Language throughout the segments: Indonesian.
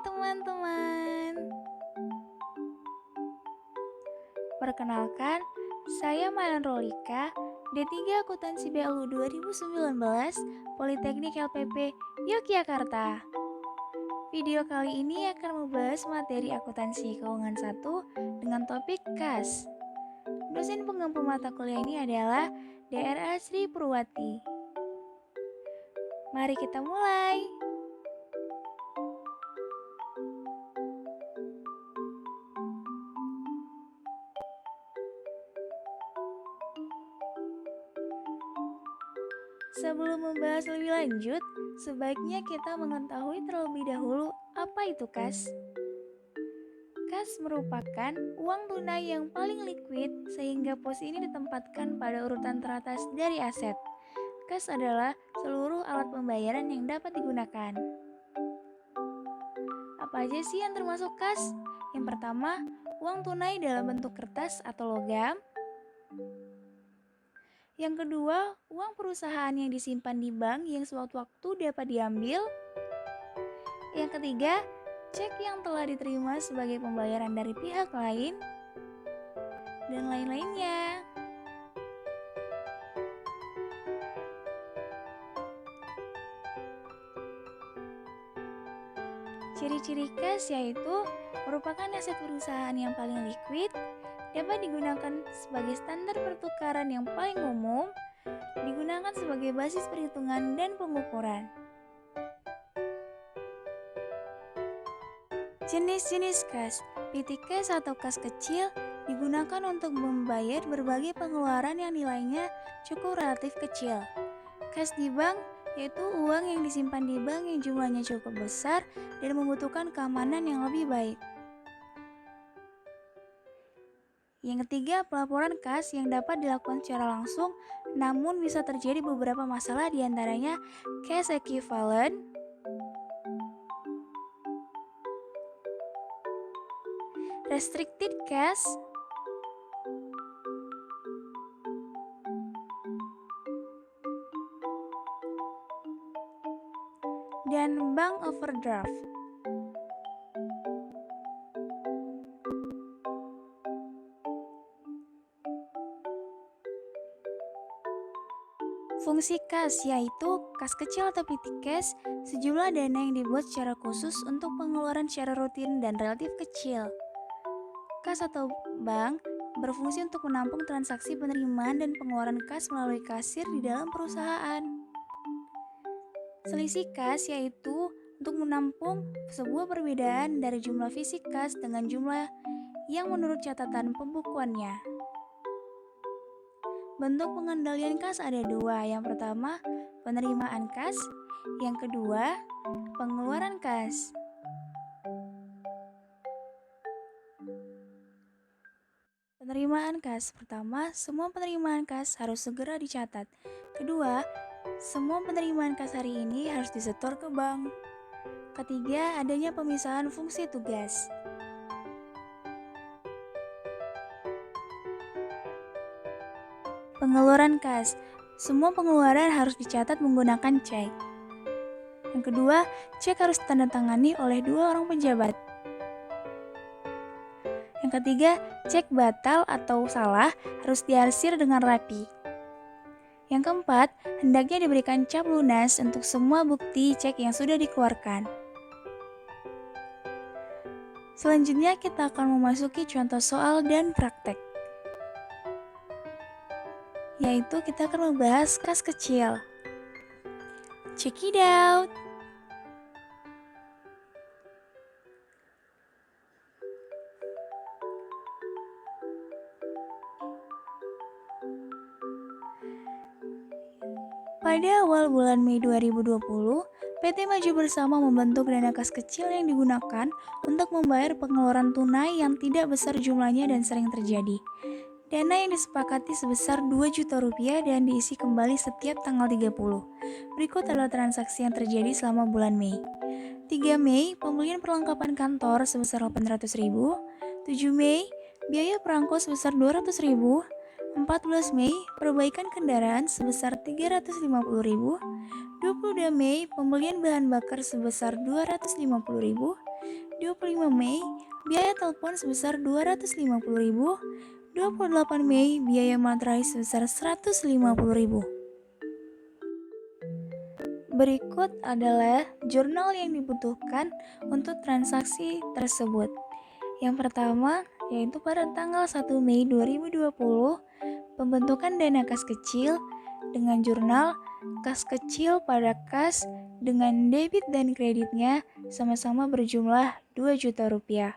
teman-teman. Perkenalkan, saya Mailan Rolika, D3 Akuntansi BLU 2019, Politeknik LPP Yogyakarta. Video kali ini akan membahas materi akuntansi keuangan 1 dengan topik KAS. Dosen pengampu mata kuliah ini adalah DRA Sri Purwati. Mari kita mulai. Sebelum membahas lebih lanjut, sebaiknya kita mengetahui terlebih dahulu apa itu kas. Kas merupakan uang tunai yang paling likuid sehingga pos ini ditempatkan pada urutan teratas dari aset. Kas adalah seluruh alat pembayaran yang dapat digunakan. Apa aja sih yang termasuk kas? Yang pertama, uang tunai dalam bentuk kertas atau logam. Yang kedua, uang perusahaan yang disimpan di bank yang sewaktu-waktu dapat diambil. Yang ketiga, cek yang telah diterima sebagai pembayaran dari pihak lain. Dan lain-lainnya. Ciri-ciri kas yaitu merupakan aset perusahaan yang paling likuid, dapat digunakan sebagai standar pertukaran yang paling umum, digunakan sebagai basis perhitungan dan pengukuran. Jenis-jenis kas, petty cash atau kas kecil digunakan untuk membayar berbagai pengeluaran yang nilainya cukup relatif kecil. Kas di bank yaitu uang yang disimpan di bank yang jumlahnya cukup besar dan membutuhkan keamanan yang lebih baik. Yang ketiga, pelaporan kas yang dapat dilakukan secara langsung, namun bisa terjadi beberapa masalah diantaranya cash equivalent, restricted cash, dan bank overdraft. Fungsi kas yaitu kas kecil atau petty cash, sejumlah dana yang dibuat secara khusus untuk pengeluaran secara rutin dan relatif kecil. Kas atau bank berfungsi untuk menampung transaksi penerimaan dan pengeluaran kas melalui kasir di dalam perusahaan. Selisih kas yaitu untuk menampung sebuah perbedaan dari jumlah fisik kas dengan jumlah yang menurut catatan pembukuannya. Bentuk pengendalian kas ada dua. Yang pertama, penerimaan kas. Yang kedua, pengeluaran kas. Penerimaan kas. Pertama, semua penerimaan kas harus segera dicatat. Kedua, semua penerimaan kas hari ini harus disetor ke bank. Ketiga, adanya pemisahan fungsi tugas. Pengeluaran kas. Semua pengeluaran harus dicatat menggunakan cek. Yang kedua, cek harus ditandatangani oleh dua orang pejabat. Yang ketiga, cek batal atau salah harus diarsir dengan rapi. Yang keempat, hendaknya diberikan cap lunas untuk semua bukti cek yang sudah dikeluarkan. Selanjutnya kita akan memasuki contoh soal dan praktek. Yaitu kita akan membahas kas kecil. Check it out! Pada awal bulan Mei 2020, PT Maju Bersama membentuk dana kas kecil yang digunakan untuk membayar pengeluaran tunai yang tidak besar jumlahnya dan sering terjadi. Dana yang disepakati sebesar 2 juta rupiah dan diisi kembali setiap tanggal 30. Berikut adalah transaksi yang terjadi selama bulan Mei. 3 Mei, pembelian perlengkapan kantor sebesar 800.000. 7 Mei, biaya perangko sebesar 200.000. 14 Mei, perbaikan kendaraan sebesar 350.000. 22 Mei, pembelian bahan bakar sebesar 250.000. 25 Mei, biaya telepon sebesar 250.000. 28 Mei, biaya materai sebesar 150.000. Berikut adalah jurnal yang dibutuhkan untuk transaksi tersebut. Yang pertama, yaitu pada tanggal 1 Mei 2020, pembentukan dana kas kecil dengan jurnal kas kecil pada kas dengan debit dan kreditnya sama-sama berjumlah 2 juta rupiah.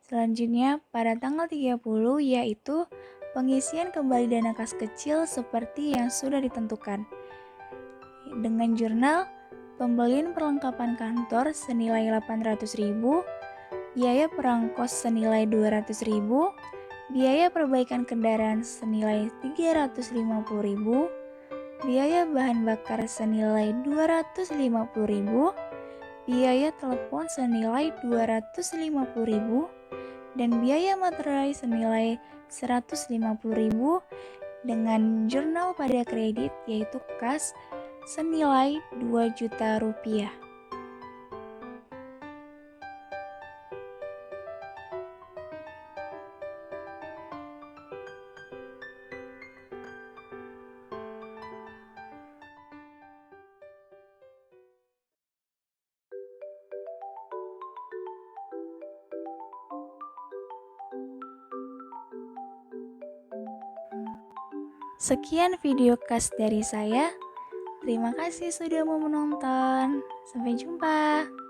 Selanjutnya, pada tanggal 30 yaitu pengisian kembali dana kas kecil seperti yang sudah ditentukan. Dengan jurnal pembelian perlengkapan kantor senilai 800.000, biaya perangkos senilai 200.000, biaya perbaikan kendaraan senilai 350.000, biaya bahan bakar senilai 250.000, biaya telepon senilai 250.000, dan biaya materai senilai 150.000 dengan jurnal pada kredit yaitu kas senilai 2 juta rupiah. Sekian video kas dari saya. Terima kasih sudah mau menonton. Sampai jumpa.